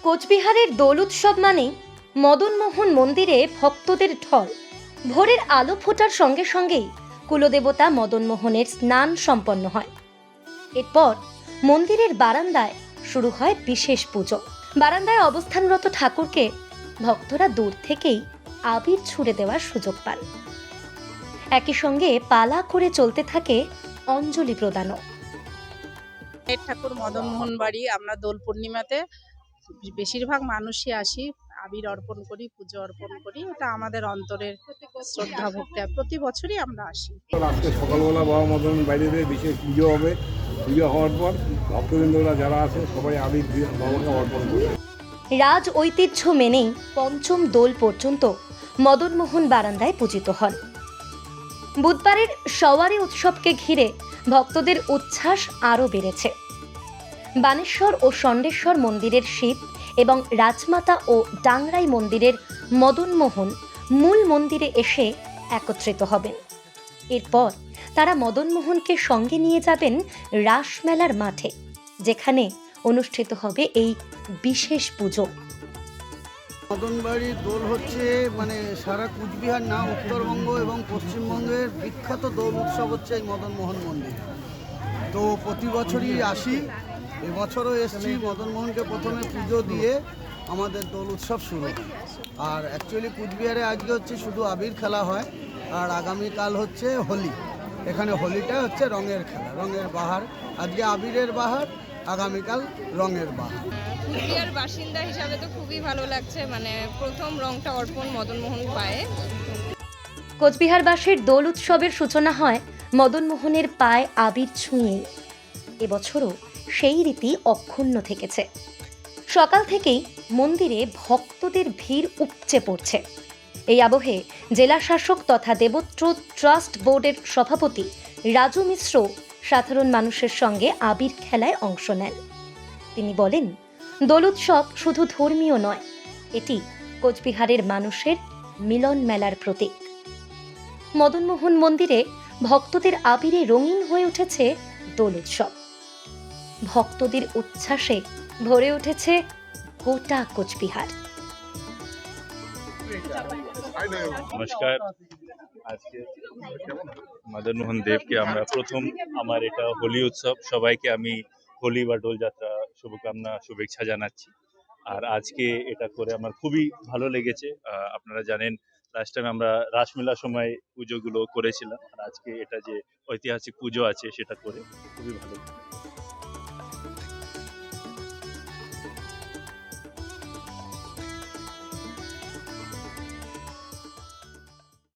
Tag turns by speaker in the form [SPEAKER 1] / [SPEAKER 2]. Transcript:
[SPEAKER 1] কোচবিহারের দোল উৎসব মানেই মদনমোহন মন্দিরে ভক্তদের ঢল। ভোরের আলো ফোটার সঙ্গে সঙ্গেই কুলদেবতা মদনমোহনের স্নান সম্পন্ন হয়। এরপর মন্দিরের বারান্দায় শুরু হয় বিশেষ পুজো। বারান্দায় অবস্থানরত ঠাকুরকে ভক্তরা দূর থেকেই আবির ছুঁড়ে দেওয়ার সুযোগ পান। একই সঙ্গে পালা করে চলতে থাকে অঞ্জলি প্রদানও।
[SPEAKER 2] ঠাকুর মদনমোহন বাড়ি, আমরা দোল পূর্ণিমাতে বেশিরভাগ মানুষই আসি, আবির অর্পণ করি, পুজো অর্পণ করি। এটা আমাদের অন্তরের শ্রদ্ধা ভক্তি, প্রতি বছরই আমরা আসি।
[SPEAKER 3] আজকে সকালবেলা বাবা মদন বাইরে বিশেষ পুজো হবে। পুজো হওয়ার পর ভক্তবৃন্দরা যারা আছে সবাই আবির বাবাকে অর্পণ করবে।
[SPEAKER 1] রাজ ঐতিহ্য মেনেই পঞ্চম দোল পর্যন্ত মদনমোহন বারান্দায় পূজিত হন। বুধবারের সওয়ারি উৎসবকে ঘিরে ভক্তদের উচ্ছ্বাস আরও বেড়েছে। বানেশ্বর ও ষণ্ডেশ্বর মন্দিরের শিব এবং রাজমাতা ও ডাংরাই মন্দিরের মদনমোহন মূল মন্দিরে এসে একত্রিত হবেন। এরপর তারা মদনমোহনকে সঙ্গে নিয়ে যাবেন রাসমেলার মাঠে, যেখানে অনুষ্ঠিত হবে এই বিশেষ পুজো।
[SPEAKER 4] মদনবাড়ির দোল হচ্ছে সারা কুচবিহার না, উত্তরবঙ্গ এবং পশ্চিমবঙ্গের বিখ্যাত দোল উৎসব হচ্ছে এই মদনমোহন মন্দির। তো প্রতি বছরই আসি, এবছরও এসেছি। মদনমোহনকে প্রথমে পুজো দিয়ে আমাদের দোল উৎসব শুরু হয়। আর অ্যাকচুয়ালি কুচবিহারে আজকে হচ্ছে শুধু আবির খেলা হয়, আর আগামীকাল হচ্ছে হোলি। এখানে হোলিটা হচ্ছে রঙের খেলা, রঙের বাহার। আজকে আবিরের বাহার, আগামীকাল রঙের বাহার।
[SPEAKER 5] কুচবিহার বাসিন্দা হিসাবে তো খুবই ভালো লাগছে, প্রথম রংটা অর্পণ মদনমোহন পায়ে।
[SPEAKER 1] কোচবিহারবাসীর দোল উৎসবের সূচনা হয় মদনমোহনের পায়ে আবির ছুঁয়ে। এবছরও সেই রীতি অক্ষুণ্ণ থেকেছে। সকাল থেকেই মন্দিরে ভক্তদের ভিড় উপচে পড়ছে। এই আবহে জেলা শাসক তথা দেবত্র ট্রাস্ট বোর্ডের সভাপতি রাজু মিশ্র সাধারণ মানুষের সঙ্গে আবির খেলায় অংশ নেন। তিনি বলেন, দোল উৎসব শুধু ধর্মীয় নয়, এটি কোচবিহারের মানুষের মিলন মেলার প্রতীক। মদনমোহন মন্দিরে ভক্তদের আবিরে রঙিন হয়ে উঠেছে দোল উৎসব। ভক্তদের উচ্ছ্বাসে ভরে উঠেছে গোটা কোচবিহার।
[SPEAKER 6] নমস্কার। আজকে মদনমোহন দেবকে আমরা প্রথম, আমার এটা হোলি উৎসব, সবাইকে আমি হোলি বা দোলযাত্রা শুভকামনা শুভেচ্ছা জানাচ্ছি। আর আজকে এটা করে আমার খুবই ভালো লেগেছে। আপনারা জানেন লাস্ট টাইম আমরা রাসমেলার সময় পুজোগুলো করেছিলাম, আর আজকে এটা যে ঐতিহাসিক পুজো আছে সেটা করে খুবই ভালো।